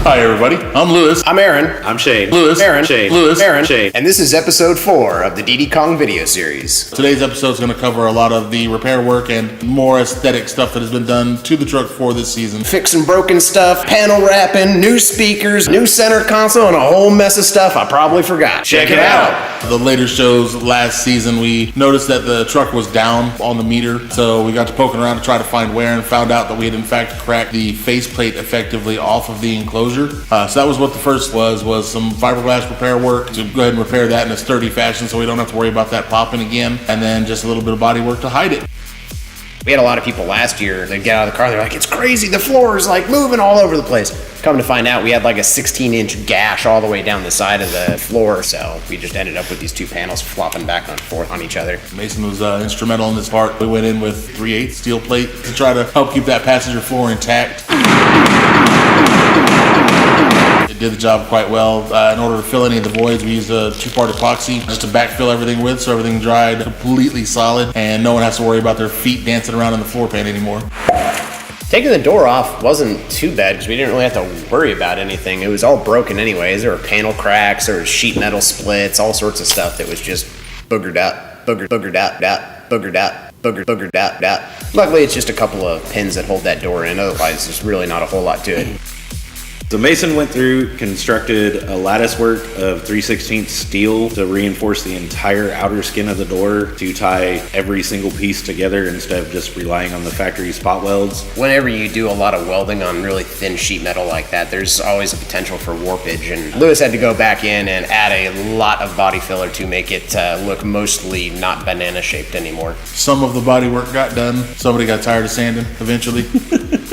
Hi everybody, I'm Lewis. I'm Aaron. I'm Shane. Lewis. Aaron. Shane. Lewis. Aaron. Shane. And this is episode 4 of the DDKONG video series. Today's episode is going to cover a lot of the repair work and more aesthetic stuff that has been done to the truck for this season. Fixing broken stuff, panel wrapping, new speakers, new center console, and a whole mess of stuff I probably forgot. Check it out. The later shows last season, we noticed that the truck was down on the meter, so we got to poking around to try to find wear and found out that we had in fact cracked the faceplate effectively off of the enclosure. So that was what the first was some fiberglass repair work to go ahead and repair that in a sturdy fashion so we don't have to worry about that popping again, and then just a little bit of body work to hide it. We had a lot of people last year that get out of the car, they're like, it's crazy, the floor is like moving all over the place. Come to find out, we had like a 16-inch gash all the way down the side of the floor, so we just ended up with these two panels flopping back and forth on each other. Mason was instrumental in this part. We went in with 3/8 steel plate to try to help keep that passenger floor intact. It did the job quite well. In order to fill any of the voids, we used a 2-part epoxy just to backfill everything with, so everything dried completely solid and no one has to worry about their feet dancing around in the floor pan anymore. Taking the door off wasn't too bad because we didn't really have to worry about anything. It was all broken anyways. There were panel cracks, there was sheet metal splits, all sorts of stuff that was just boogered out, boogered out. Luckily, it's just a couple of pins that hold that door in. Otherwise, there's really not a whole lot to it. So Mason went through, constructed a lattice work of 3/16 steel to reinforce the entire outer skin of the door to tie every single piece together instead of just relying on the factory spot welds. Whenever you do a lot of welding on really thin sheet metal like that, there's always a potential for warpage, and Lewis had to go back in and add a lot of body filler to make it look mostly not banana shaped anymore. Some of the body work got done. Somebody got tired of sanding eventually.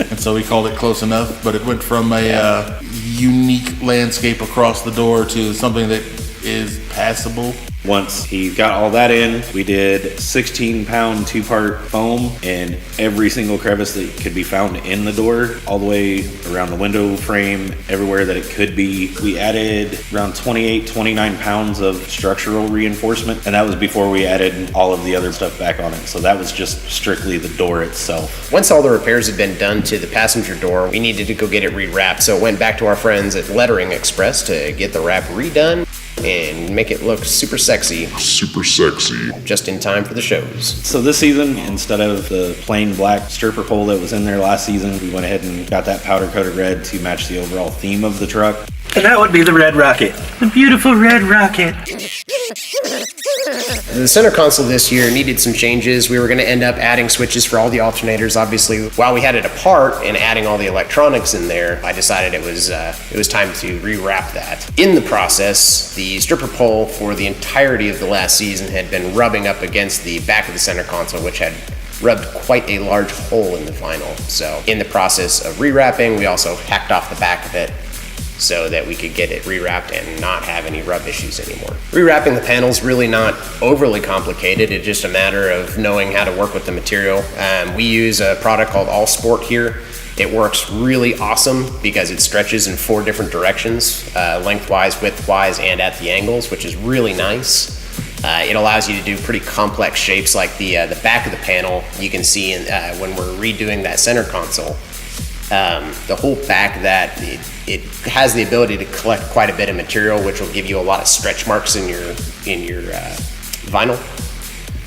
And so we called it close enough, but it went from a unique landscape across the door to something that is passable. Once he got all that in, we did 16-pound 2-part foam in every single crevice that could be found in the door, all the way around the window frame, everywhere that it could be. We added around 29 pounds of structural reinforcement, and that was before we added all of the other stuff back on it. So that was just strictly the door itself. Once all the repairs had been done to the passenger door, we needed to go get it rewrapped. So it went back to our friends at Lettering Express to get the wrap redone and make it look super sexy. Just in time for the shows. So this season, instead of the plain black stripper pole that was in there last season, we went ahead and got that powder coated red to match the overall theme of the truck. And that would be the Red Rocket. The beautiful Red Rocket. The center console this year needed some changes. We were going to end up adding switches for all the alternators. Obviously, while we had it apart and adding all the electronics in there, I decided it was time to rewrap that. In the process, the stripper pole for the entirety of the last season had been rubbing up against the back of the center console, which had rubbed quite a large hole in the vinyl. So in the process of rewrapping, we also hacked off the back of it so that we could get it rewrapped and not have any rub issues anymore. Rewrapping the panel's really not overly complicated. It's just a matter of knowing how to work with the material. We use a product called All Sport here. It works really awesome because it stretches in 4 different directions, lengthwise, widthwise, and at the angles, which is really nice. It allows you to do pretty complex shapes like the back of the panel. You can see when we're redoing that center console. The whole back of that, it has the ability to collect quite a bit of material, which will give you a lot of stretch marks in your vinyl.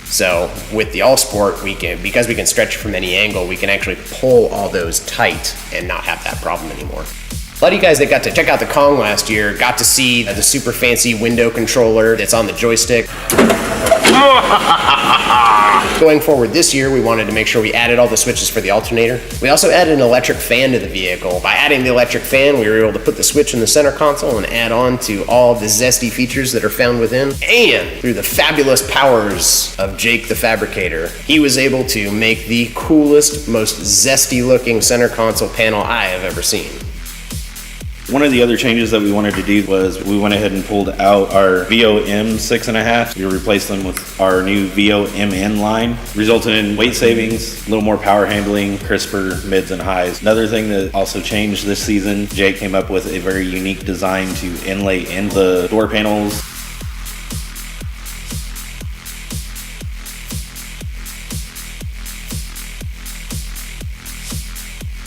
So with the All Sport, because we can stretch from any angle, we can actually pull all those tight and not have that problem anymore. A lot of you guys that got to check out the Kong last year got to see the super fancy window controller that's on the joystick. Going forward this year, we wanted to make sure we added all the switches for the alternator. We also added an electric fan to the vehicle. By adding the electric fan, we were able to put the switch in the center console and add on to all the zesty features that are found within. And through the fabulous powers of Jake the Fabricator, he was able to make the coolest, most zesty looking center console panel I have ever seen. One of the other changes that we wanted to do was we went ahead and pulled out our VOM 6.5. We replaced them with our new VOMN line, resulting in weight savings, a little more power handling, crisper mids and highs. Another thing that also changed this season, Jake came up with a very unique design to inlay in the door panels.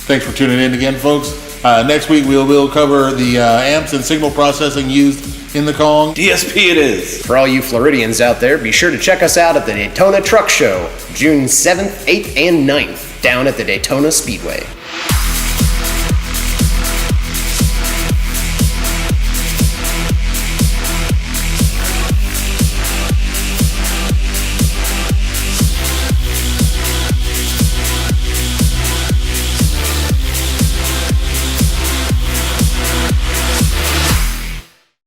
Thanks for tuning in again, folks. Next week we will cover the amps and signal processing used in the Kong. DSP it is. For all you Floridians out there, be sure to check us out at the Daytona Truck Show, June 7th, 8th, and 9th, down at the Daytona Speedway.